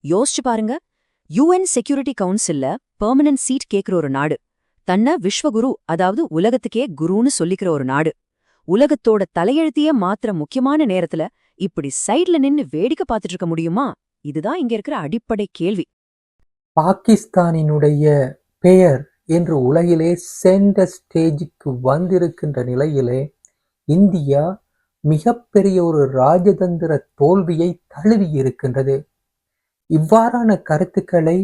யோசிச்சு பாருங்க. UN security கவுன்சில்ல permanent seat கேக்குற ஒரு நாடு, தன்னை விஸ்வகுரு அதாவது உலகத்துக்கே குருன்னு சொல்லிக்கிற ஒரு நாடு, உலகத்தோட தலையெழுத்தையே மாத்திர முக்கியமான நேரத்துல இப்படி சைட்ல நின்னு வேடிக்கை பார்த்துட்டு இருக்க முடியுமா? இதுதான் இங்க இருக்கிற அடிப்படை கேள்வி. பாகிஸ்தானினுடைய பெயர் என்று உலகிலே சென்டர் ஸ்டேஜுக்கு வந்திருக்கின்ற நிலையிலே இந்தியா மிகப்பெரிய ஒரு ராஜதந்திர தோல்வியை தழுவியிருக்கின்றது. இவ்வாறான கருத்துக்களை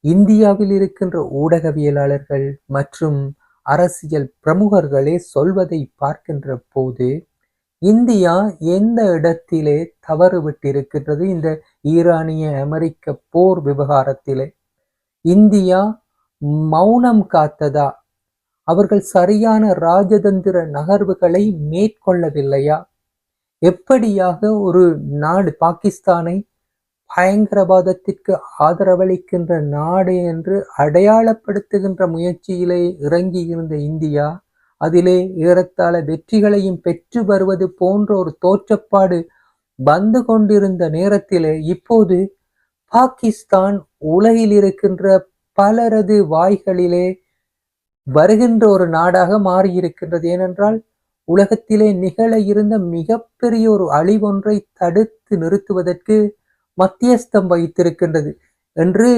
இந்தியாவில் இருக்கின்ற ஊடகவியலாளர்கள் மற்றும் அரசியல் பிரமுகர்களே சொல்வதை பார்க்கின்ற போது இந்தியா எந்த இடத்திலே தவறு விட்டிருக்கின்றது? இந்த ஈரானிய அமெரிக்க போர் விவகாரத்திலே இந்தியா மௌனம் காத்ததா? அவர்கள் சரியான ராஜதந்திர நகர்வுகளை மேற்கொள்ளவில்லையா? எப்படியாக ஒரு நாடு பாகிஸ்தானை பயங்கரவாதத்திற்கு ஆதரவளிக்கின்ற நாடு என்று அடையாளப்படுத்துகின்ற முயற்சியிலே இறங்கியிருந்த இந்தியா அதிலே ஏறத்தாழ வெற்றிகளையும் பெற்று வருவது போன்ற ஒரு தோற்றப்பாடு வந்து கொண்டிருந்த நேரத்திலே இப்போது பாகிஸ்தான் உலகில் இருக்கின்ற பலரது வாய்களிலே வருகின்ற ஒரு நாடாக மாறியிருக்கின்றது. ஏனென்றால் உலகத்திலே நிகழ இருந்த மிகப்பெரிய ஒரு அழிவொன்றை தடுத்து நிறுத்துவதற்கு மத்தியஸ்தம் வைத்திருக்கின்றது என்று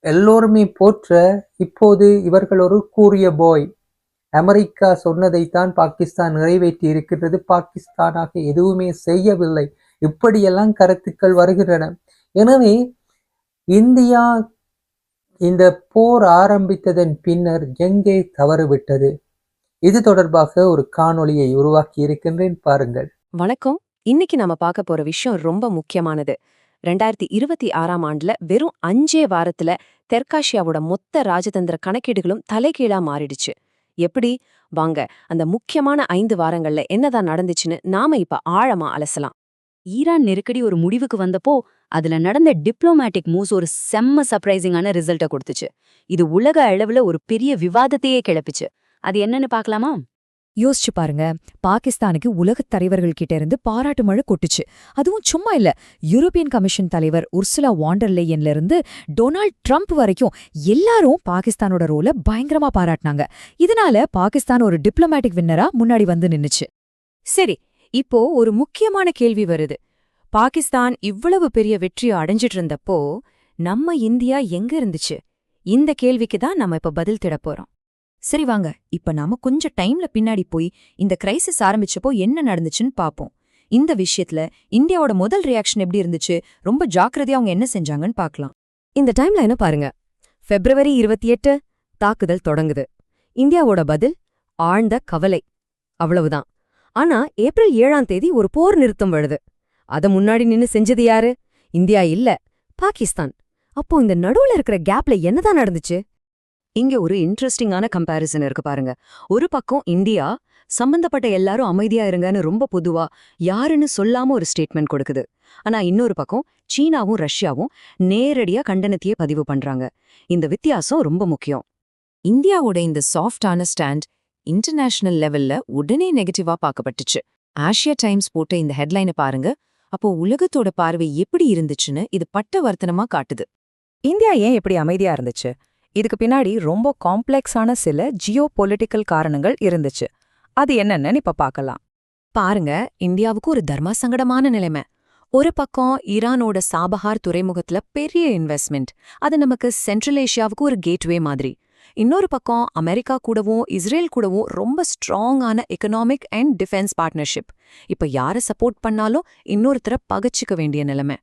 எல்லோருமே போற்ற இப்போது இவர்கள் ஒரு கூறிய போய். அமெரிக்கா சொன்னதைத்தான் பாகிஸ்தான் நிறைவேற்றி இருக்கின்றது, பாகிஸ்தானாக எதுவுமே செய்யவில்லை, இப்படியெல்லாம் கருத்துக்கள் வருகின்றன. எனவே இந்தியா இந்த போர் ஆரம்பித்ததன் பின்னர் எங்கே தவறுவிட்டது? இது தொடர்பாக ஒரு காணொளியை உருவாக்கி இருக்கின்றேன், பாருங்கள். வணக்கம். இன்னைக்கு நாம பார்க்க போற விஷயம் ரொம்ப முக்கியமானது. 2026ஆம் ஆண்டுல வெறும் 5 வாரத்துல தெற்காசியாவோட மொத்த ராஜதந்திர கணக்கீடுகளும் தலைகீழா மாறிடுச்சு. எப்படி? வாங்க அந்த முக்கியமான 5 வாரங்கள்ல என்னதான் நடந்துச்சுன்னு நாம இப்ப ஆழமா அலசலாம். ஈரான் நெருக்கடி ஒரு முடிவுக்கு வந்தப்போ அதுல நடந்த டிப்ளோமேட்டிக் மூவ்ஸ் ஒரு செம்ம சர்ப்ரைசிங்கான ரிசல்ட்டை கொடுத்துச்சு. இது உலக அளவுல ஒரு பெரிய விவாதத்தையே கிளப்பிச்சு. அது என்னன்னு பார்க்கலாமா? யோசிச்சு பாருங்க. பாகிஸ்தானுக்கு உலகத் தலைவர்கள் கிட்ட இருந்து பாராட்டு மழை கொட்டுச்சு. அதுவும் சும்மா இல்ல. யூரோப்பியன் கமிஷன் தலைவர் உர்சுலா வாண்டர்லேயன்ல இருந்து டொனால்ட் ட்ரம்ப் வரைக்கும் எல்லாரும் பாகிஸ்தானோட ரோல பயங்கரமா பாராட்டினாங்க. இதனால பாகிஸ்தான் ஒரு டிப்ளமேட்டிக் வின்னரா முன்னாடி வந்து நின்னுச்சு. சரி, இப்போ ஒரு முக்கியமான கேள்வி வருது. பாகிஸ்தான் இவ்வளவு பெரிய வெற்றியை அடைஞ்சிட்டு இருந்தப்போ நம்ம இந்தியா எங்க இருந்துச்சு? இந்த கேள்விக்கு தான் நம்ம இப்ப பதில் தேட போறோம். சரி வாங்க, இப்ப நாம கொஞ்சம் டைம்ல பின்னாடி போய் இந்த கிரைசிஸ் ஆரம்பிச்சப்போ என்ன நடந்துச்சுன்னு பாப்போம். இந்த விஷயத்துல இந்தியாவோட முதல் ரியாக்ஷன் எப்படி இருந்துச்சு, ரொம்ப ஜாக்கிரதையா அவங்க என்ன செஞ்சாங்கன்னு பார்க்கலாம். இந்த டைம்ல என்ன பாருங்க. February 28 தாக்குதல் தொடங்குது. இந்தியாவோட பதில் ஆழ்ந்த கவலை, அவ்வளவுதான். ஆனா ஏப்ரல் 7ஆம் தேதி ஒரு போர் நிறுத்தம் வருது. அத முன்னாடி நின்னு செஞ்சது யாரு? இந்தியா இல்ல, பாகிஸ்தான். அப்போ இந்த நடுவுல இருக்கிற கேப்ல என்னதான் நடந்துச்சு? இங்க ஒரு இன்ட்ரெஸ்டிங்கான கம்பேரிசன் இருக்கு பாருங்க. ஒரு பக்கம் இந்தியா சம்பந்தப்பட்ட எல்லாரும் அமைதியா இருங்கன்னு ரொம்ப பொதுவா யாருன்னு சொல்லாம ஒரு ஸ்டேட்மெண்ட் கொடுக்குது. ஆனா இன்னொரு பக்கம் சீனாவும் ரஷ்யாவும் நேரடியா கண்டனத்தையே பதிவு பண்றாங்க. இந்த வித்தியாசம் ரொம்ப முக்கியம். இந்தியாவோட இந்த சாஃப்டான ஸ்டாண்ட் இன்டர்நேஷனல் லெவல்ல உடனே நெகட்டிவா பார்க்கப்பட்டுச்சு. ஆசியா டைம்ஸ் போட்ட இந்த ஹெட்லைனை பாருங்க. அப்போ உலகத்தோட பார்வை எப்படி இருந்துச்சுன்னு இது பட்டவர்த்தனமா காட்டுது. இந்தியா ஏன் எப்படி அமைதியா இருந்துச்சு? இதுக்கு பின்னாடி ரொம்ப காம்ப்ளெக்ஸான சில ஜியோ பொலிட்டிக்கல் காரணங்கள் இருந்துச்சு. அது என்னன்னு இப்ப பார்க்கலாம். பாருங்க, இந்தியாவுக்கு ஒரு தர்ம சங்கடமான நிலைமை. ஒரு பக்கம் ஈரானோட சாபஹார் துறைமுகத்துல பெரிய இன்வெஸ்ட்மெண்ட், அது நமக்கு சென்ட்ரல் ஏஷியாவுக்கு ஒரு கேட்வே மாதிரி. இன்னொரு பக்கம் அமெரிக்கா கூடவும் இஸ்ரேல் கூடவும் ரொம்ப ஸ்ட்ராங்கான எக்கனாமிக் அண்ட் டிஃபென்ஸ் பார்ட்னர்ஷிப். இப்ப யார சப்போர்ட் பண்ணாலும் இன்னொருத்தர பகச்சிக்க வேண்டிய நிலைமை.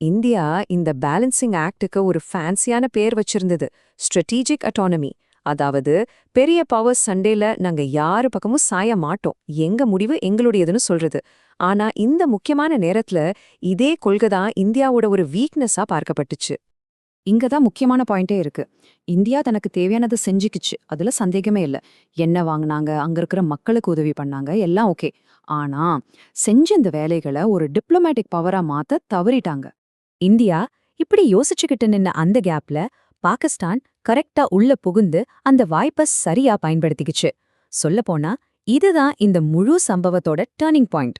இந்தியா இந்த பேலன்சிங் ஆக்டுக்கு ஒரு ஃபேன்சியான பேர் வச்சிருந்தது, ஸ்ட்ராட்டஜிக் அட்டானமி. அதாவது பெரிய பவர் சண்டேல நாங்க யாரு பக்கமும் சாய மாட்டோம், எங்க முடிவு எங்களுடையதுன்னு சொல்றது. ஆனா இந்த முக்கியமான நேரத்துல இதே கொள்கைதான் இந்தியாவோட ஒரு வீக்னஸா பார்க்கப்பட்டுச்சு. இங்கதான் முக்கியமான பாயிண்டே இருக்கு. இந்தியா தனக்கு தேவையானதை செஞ்சுக்கிச்சு, அதுல சந்தேகமே இல்ல. என்ன வாங்கினாங்க, அங்க இருக்கிற மக்களுக்கு உதவி பண்ணாங்க, எல்லாம் ஓகே. ஆனா செஞ்ச இந்த வேலைகளை ஒரு டிப்ளமேட்டிக் பவரா மாத்த தவறிட்டாங்க. இந்தியா இப்படி யோசிச்சுக்கிட்டு நின்ன அந்த கேப்ல பாகிஸ்தான் கரெக்டா உள்ள புகுந்து அந்த வாய்ப்பை சரியா பயன்படுத்திக்கிச்சு. சொல்லப்போனா இதுதான் இந்த முழு சம்பவத்தோட டர்னிங் பாயிண்ட்.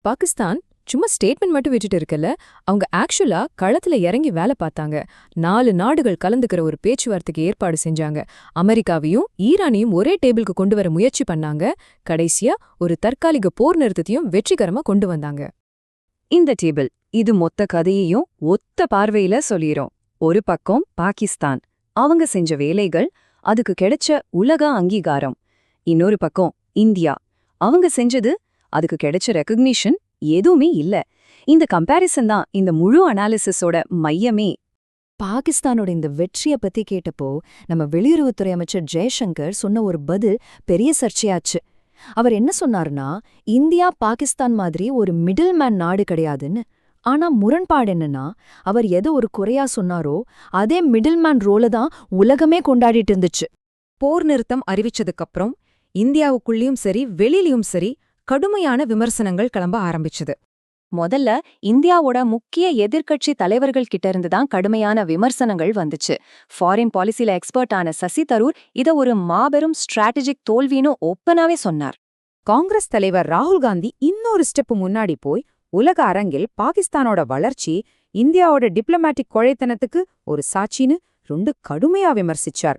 பாகிஸ்தான் சும்மா ஸ்டேட்மெண்ட் மட்டும் வச்சுட்டு இருக்கல, அவங்க ஆக்சுவலா களத்துல இறங்கி வேலை பார்த்தாங்க. 4 நாடுகள் கலந்துக்கிற ஒரு பேச்சுவார்த்தைக்கு ஏற்பாடு செஞ்சாங்க. அமெரிக்காவையும் ஈரானையும் ஒரே டேபிளுக்கு கொண்டு வர முயற்சி பண்ணாங்க. கடைசியா ஒரு தற்காலிக போர் நிறுத்தத்தையும் வெற்றிகரமா கொண்டு வந்தாங்க. இந்த டேபிள் இது மொத்த கதையையும் ஒத்த பார்வையில சொல்லிரும். ஒரு பக்கம் பாகிஸ்தான், அவங்க செஞ்ச வேலைகள், அதுக்கு கிடைச்ச உலக அங்கீகாரம். இன்னொரு பக்கம் இந்தியா, அவங்க செஞ்சது, அதுக்கு கிடைச்ச ரெகக்னிஷன் எதுவுமே இல்ல. இந்த கம்பேரிசன் தான் இந்த முழு அனாலிசிஸோட மையமே. பாகிஸ்தானோட இந்த வெற்றியை பத்தி கேட்டப்போ நம்ம வெளியுறவுத்துறை அமைச்சர் ஜெய்சங்கர் சொன்ன ஒரு பதில் பெரிய சர்ச்சையாச்சு. அவர் என்ன சொன்னாருன்னா, இந்தியா பாகிஸ்தான் மாதிரி ஒரு மிடில் மேன் நாடு கிடையாதுன்னு. ஆனா முரண்பாடு என்னன்னா, அவர் எதை ஒரு குறையா சொன்னாரோ அதே மிடில் மேன் ரோல தான் உலகமே கொண்டாடிட்டு இருந்துச்சு. போர் நிறுத்தம் அறிவிச்சதுக்கப்புறம் இந்தியாவுக்குள்ளேயும் சரி வெளியிலயும் சரி கடுமையான விமர்சனங்கள் கிளம்ப ஆரம்பிச்சது. முதல்ல இந்தியாவோட முக்கிய எதிர்க்கட்சி தலைவர்கள் கிட்ட இருந்து தான் கடுமையான விமர்சனங்கள் வந்துச்சு. ஃபாரின் பாலிசில எக்ஸ்பர்ட்டான சசி தரூர் இத ஒரு மாபெரும் ஸ்ட்ராட்டஜிக் தோல்வின்னு ஓப்பனாவே சொன்னார். காங்கிரஸ் தலைவர் ராகுல் காந்தி இன்னொரு ஸ்டெப் முன்னாடி போய் உலக அரங்கில் பாகிஸ்தானோட வளர்ச்சி இந்தியாவோட டிப்ளமேட்டிக் கொழைத்தனத்துக்கு ஒரு சாட்சின்னு ரொம்ப கடுமையா விமர்சிச்சார்.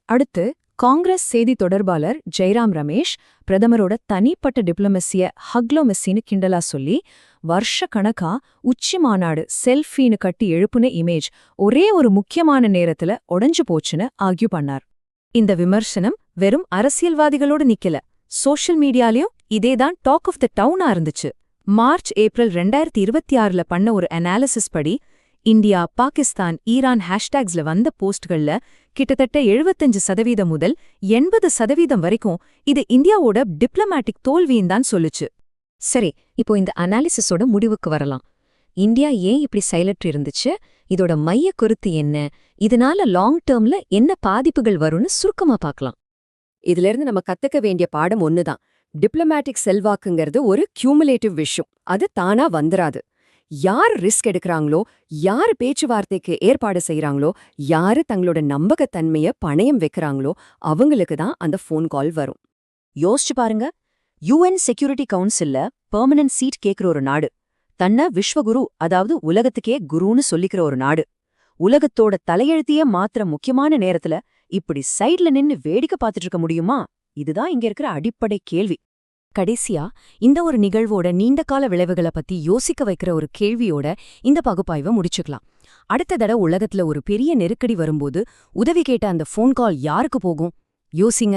அடுத்து காங்கிரஸ் செய்தி தொடர்பாளர் ஜெய்ராம் ரமேஷ் பிரதமரோட தனிப்பட்ட டிப்ளமசிய ஹக்லோமெஸ்ஸின்னு கிண்டலா சொல்லி வருஷ கணக்கா உச்சி மாநாடு செல்ஃபின்னு கட்டி எழுப்புன இமேஜ் ஒரே ஒரு முக்கியமான நேரத்துல உடைஞ்சு போச்சுன்னு ஆர்கியூ பண்ணார். இந்த விமர்சனம் வெறும் அரசியல்வாதிகளோடு நிக்கல, சோஷியல் மீடியாலயும் இதேதான் டாக் ஆஃப் த டவுனா இருந்துச்சு. மார்ச் ஏப்ரல் 2026ல பண்ண ஒரு அனாலிசிஸ் படி இந்தியா பாகிஸ்தான் ஈரான் ஹேஷ்டேக்ஸ்ல வந்த போஸ்ட்கள்ல கிட்டத்தட்ட 75% முதல் 80% வரைக்கும் இது இந்தியாவோட டிப்ளமேட்டிக் தோல்வின்னு தான் சொல்லுச்சு. சரி, இப்போ இந்த அனாலிசிஸோட முடிவுக்கு வரலாம். இந்தியா ஏன் இப்படி சைலண்ட் இருந்துச்சு, இதோட மைய கருத்து என்ன, இதனால லாங் டேர்ம்ல என்ன பாதிப்புகள் வரும்னு சுருக்கமா பார்க்கலாம். இதிலிருந்து நம்ம கத்துக்க வேண்டிய பாடம் ஒண்ணுதான். டிப்ளமேட்டிக் செல்வாக்குங்கிறது ஒரு கியூமுலேட்டிவ் விஷயம். அது தானா வந்துராது. யார் ரிஸ்க் எடுக்கிறாங்களோ, யார் பேச்சுவார்த்தைக்கு ஏற்பாடு செய்யறாங்களோ, யாரு தங்களோட நம்பகத்தன்மைய பணயம் வைக்கிறாங்களோ அவங்களுக்கு தான் அந்த ஃபோன் கால் வரும். யோசிச்சு பாருங்க, யுஎன் செக்யூரிட்டி கவுன்சில்ல பெர்மனன்ட் சீட் கேட்கிற ஒரு நாடு, தன்னை விஸ்வகுரு அதாவது உலகத்துக்கே குருன்னு சொல்லிக்கிற ஒரு நாடு, உலகத்தோட தலையெழுத்தையே மாத்திர முக்கியமான நேரத்துல இப்படி சைட்ல நின்னு வேடிக்கை பார்த்துட்டு இருக்க முடியுமா? இதுதான் இங்க இருக்கிற அடிப்படை கேள்வி. கடைசியா இந்த ஒரு நிகழ்வோட நீண்டகால விளைவுகளை பத்தி யோசிக்க வைக்கிற ஒரு கேள்வியோட இந்த பகுப்பாய்வை முடிச்சுக்கலாம். அடுத்த தடவை உலகத்துல ஒரு பெரிய நெருக்கடி வரும்போது உதவி கேட்ட அந்த ஃபோன் கால் யாருக்கு போகும்? யோசிங்க.